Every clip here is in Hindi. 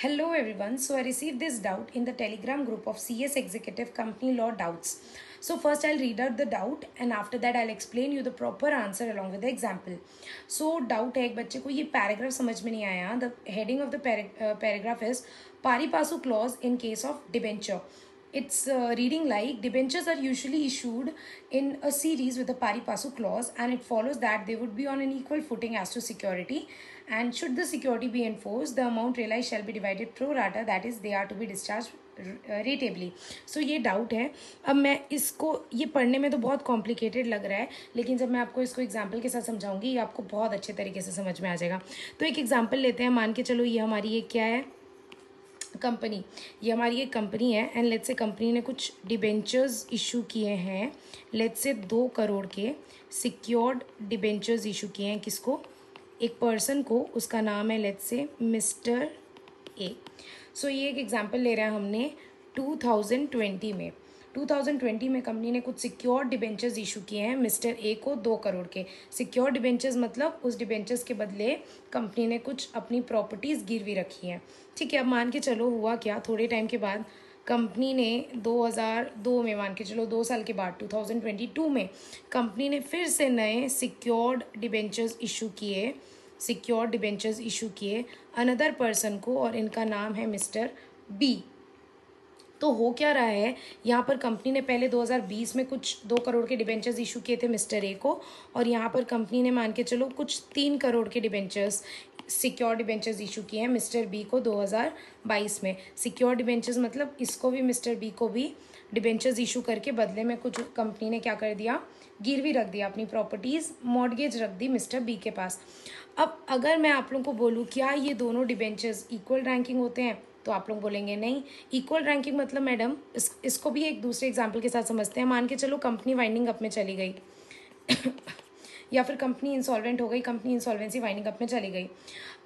Hello everyone. So I received this doubt in the Telegram group of CS Executive Company Law Doubts. So first I'll read out the doubt and after that I'll explain you the proper answer along with the example. So doubt है एक बच्चे को ये paragraph समझ में नहीं आया. The heading of the paragraph is pari passu clause in case of debenture. It's reading like debentures are usually issued in a series with a pari passu clause and it follows that they would be on an equal footing as to security and should the security be enforced the amount realized shall be divided pro rata, that is they are to be discharged rateably. So ये डाउट है. अब मैं इसको ये पढ़ने में तो बहुत कॉम्प्लिकेटेड लग रहा है लेकिन जब मैं आपको इसको एग्जाम्पल के साथ समझाऊंगी ये आपको बहुत अच्छे तरीके से समझ में आ जाएगा. तो एक एग्जाम्पल लेते हैं. मान के चलो ये हमारी ये क्या है कंपनी, ये हमारी एक कंपनी है एंड लेट्स से कंपनी ने कुछ डिबेंचर्स इशू किए हैं. लेट्स से 2 करोड़ के सिक्योर्ड डिबेंचर्स इशू किए हैं. किसको? एक पर्सन को. उसका नाम है लेट्स से मिस्टर ए. सो ये एक एग्जांपल ले रहे हैं हमने 2020 में. 2020 में कंपनी ने कुछ सिक्योर्ड डिबेंचर्स इशू किए हैं मिस्टर ए को 2 करोड़ के. सिक्योर्ड डिबेंचर्स मतलब उस डिबेंचर्स के बदले कंपनी ने कुछ अपनी प्रॉपर्टीज़ गिरवी रखी हैं. ठीक है. अब मान के चलो हुआ क्या, थोड़े टाइम के बाद कंपनी ने 2002 में, मान के चलो 2 साल के बाद 2022 में कंपनी ने फिर से नए सिक्योर्ड डिबेंचर्स इशू किए अनदर पर्सन को और इनका नाम है मिस्टर बी. तो हो क्या रहा है यहाँ पर, कंपनी ने पहले 2020 में कुछ 2 करोड़ के डिबेंचर्स इशू किए थे मिस्टर ए को और यहाँ पर कंपनी ने मान के चलो कुछ 3 करोड़ के डिबेंचर्स सिक्योर डिबेंचर्स इशू किए हैं मिस्टर बी को 2022 में. सिक्योर डिबेंचर्स मतलब इसको भी मिस्टर बी को भी डिबेंचर्स इशू करके बदले में कुछ कंपनी ने क्या कर दिया, गिरवी रख दिया, अपनी प्रॉपर्टीज़ मॉर्गेज रख दी मिस्टर बी के पास. अब अगर मैं आप लोगों को बोलूँ क्या ये दोनों डिबेंचर्स इक्वल रैंकिंग होते हैं तो आप लोग बोलेंगे नहीं. इक्वल रैंकिंग मतलब मैडम इसको भी एक दूसरे एग्जाम्पल के साथ समझते हैं. मान के चलो कंपनी वाइंडिंग अप में चली गई या फिर कंपनी इंसॉल्वेंट हो गई, कंपनी इंसॉल्वेंसी वाइंडिंग अप में चली गई.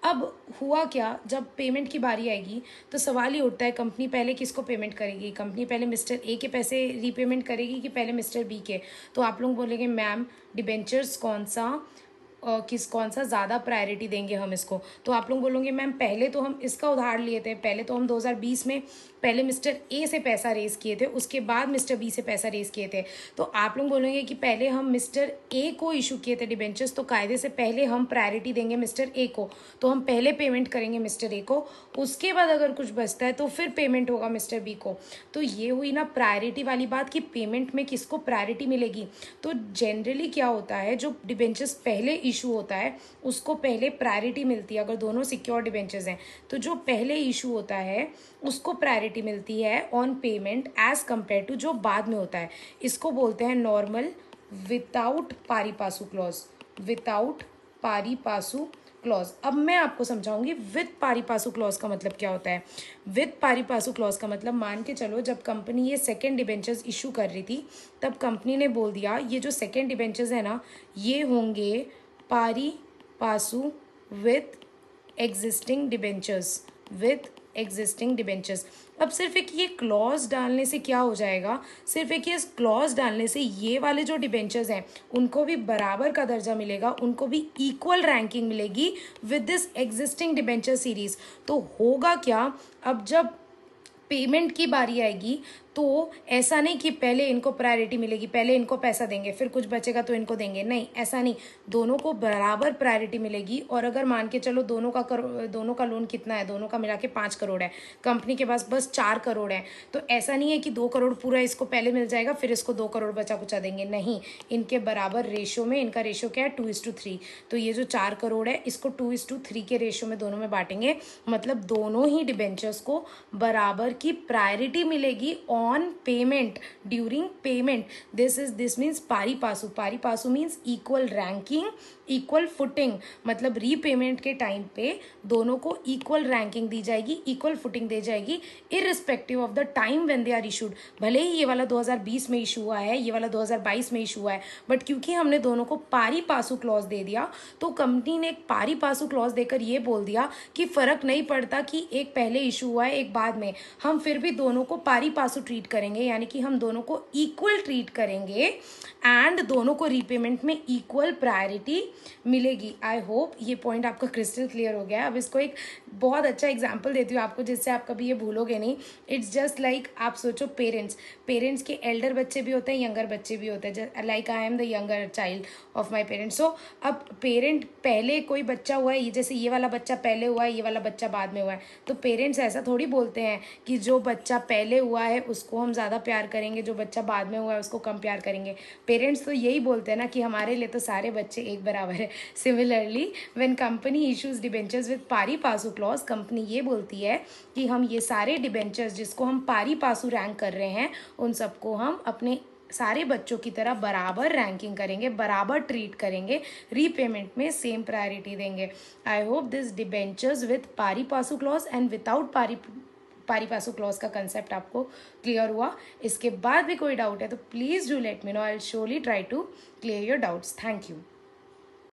अब हुआ क्या, जब पेमेंट की बारी आएगी तो सवाल ये उठता है कंपनी पहले किसको पेमेंट करेगी. कंपनी पहले मिस्टर ए के पैसे रीपेमेंट करेगी कि पहले मिस्टर बी के. तो आप लोग बोलेंगे मैम डिबेंचर्स कौन सा ज़्यादा प्रायोरिटी देंगे हम इसको. तो आप लोग बोलोगे मैम पहले तो हम इसका उधार लिए थे, पहले तो हम 2020 में पहले मिस्टर ए से पैसा रेज़ किए थे, उसके बाद मिस्टर बी से पैसा रेज़ किए थे. तो आप लोग बोलेंगे कि पहले हम मिस्टर ए को इशू किए थे डिबेंचर्स तो कायदे से पहले हम प्रायोरिटी देंगे मिस्टर ए को, तो हम पहले पेमेंट करेंगे मिस्टर ए को, उसके बाद अगर कुछ बचता है तो फिर पेमेंट होगा मिस्टर बी को. तो ये हुई ना प्रायोरिटी वाली बात कि पेमेंट में किसको प्रायोरिटी मिलेगी. तो जनरली क्या होता है, जो डिबेंचर्स पहले इशू होता है उसको पहले प्रायोरिटी मिलती है. अगर दोनों सिक्योर डिबेंचर्स हैं तो जो पहले इशू होता है उसको प्रायोरिटी मिलती है on payment as compare to जो बाद में होता है. इसको बोलते हैं normal without pari passu clause. अब मैं आपको समझाऊंगी विद पारी पासू क्लॉज का मतलब क्या होता है. विद पारी पासू क्लॉज का मतलब मान के चलो जब कंपनी ये सेकेंड डिबेंचर्स इशू कर रही थी तब कंपनी ने बोल दिया ये जो सेकेंड डिबेंचर्स है ना ये होंगे पारी पासू विद एग्जिस्टिंग डिबेंचर्स. अब सिर्फ एक ये क्लॉज डालने से क्या हो जाएगा, सिर्फ एक ये क्लॉज डालने से ये वाले जो डिबेंचर्स हैं उनको भी बराबर का दर्जा मिलेगा, उनको भी इक्वल रैंकिंग मिलेगी with this existing debenture series. तो होगा क्या, अब जब पेमेंट की बारी आएगी तो ऐसा नहीं कि पहले इनको प्रायोरिटी मिलेगी, पहले इनको पैसा देंगे फिर कुछ बचेगा तो इनको देंगे, नहीं ऐसा नहीं. दोनों को बराबर प्रायोरिटी मिलेगी. और अगर मान के चलो दोनों का लोन कितना है, दोनों का मिला के 5 करोड़ है, कंपनी के पास बस 4 करोड़ है, तो ऐसा नहीं है कि 2 करोड़ पूरा इसको पहले मिल जाएगा फिर इसको 2 करोड़ बचा कुचा देंगे, नहीं. इनके बराबर रेशो में, इनका रेशो क्या है 2:3. तो ये जो 4 करोड़ है इसको 2:3 के रेशो में दोनों में बांटेंगे. मतलब दोनों ही डिबेंचर्स को बराबर की प्रायोरिटी मिलेगी on payment during payment. This means pari passu means equal ranking, equal footing. मतलब रीपेमेंट के टाइम पे दोनों को इक्वल रैंकिंग दी जाएगी, इक्वल फुटिंग दी जाएगी irrespective of the time when they are issued. भले ही ये वाला 2020 में इशू हुआ है, ये वाला 2022 में इशू हुआ है, बट क्योंकि हमने दोनों को पारी पासू क्लॉज दे दिया तो कंपनी ने एक पारी पासू क्लॉज देकर ये बोल दिया कि फर्क नहीं पड़ता कि एक पहले इशू हुआ है एक बाद में, हम फिर भी दोनों को पारी पासू ट्रीट करेंगे, यानी कि हम दोनों को इक्वल ट्रीट करेंगे एंड दोनों को रीपेमेंट में इक्वल प्रायोरिटी मिलेगी। आई होप ये पॉइंट आपका क्रिस्टल क्लियर हो गया है। अब इसको एक बहुत अच्छा एग्जाम्पल देती हूँ आपको, जिससे आप कभी ये भूलोगे नहीं। इट्स जस्ट लाइक आप सोचो पेरेंट्स के एल्डर बच्चे भी होते हैं, यंगर बच्चे भी होते हैं, like I am the younger child of my parents. So अब पेरेंट पहले कोई बच्चा हुआ है, जैसे ये वाला बच्चा पहले हुआ है, ये वाला बच्चा बाद में हुआ है, तो पेरेंट्स ऐसा थोड़ी बोलते हैं कि जो बच्चा पहले हुआ है उसको हम ज़्यादा प्यार करेंगे, जो बच्चा बाद में हुआ है उसको कम प्यार करेंगे। पेरेंट्स तो यही बोलते हैं ना कि हमारे लिए तो सारे बच्चे एक बराबर है। Similarly when company issues debentures with पारी पासू क्लॉज, कंपनी ये बोलती है कि हम ये सारे डिबेंचर्स जिसको हम पारी पासू रैंक कर रहे हैं, उन सबको हम अपने सारे बच्चों की तरह बराबर रैंकिंग करेंगे, बराबर ट्रीट करेंगे, रीपेमेंट में सेम प्रायोरिटी देंगे। I hope this debentures with pari passu clause and without pari passu clause का कंसेप्ट आपको क्लियर हुआ। इसके बाद भी कोई डाउट है तो please do let me know, I will surely try to clear your doubts. Thank you.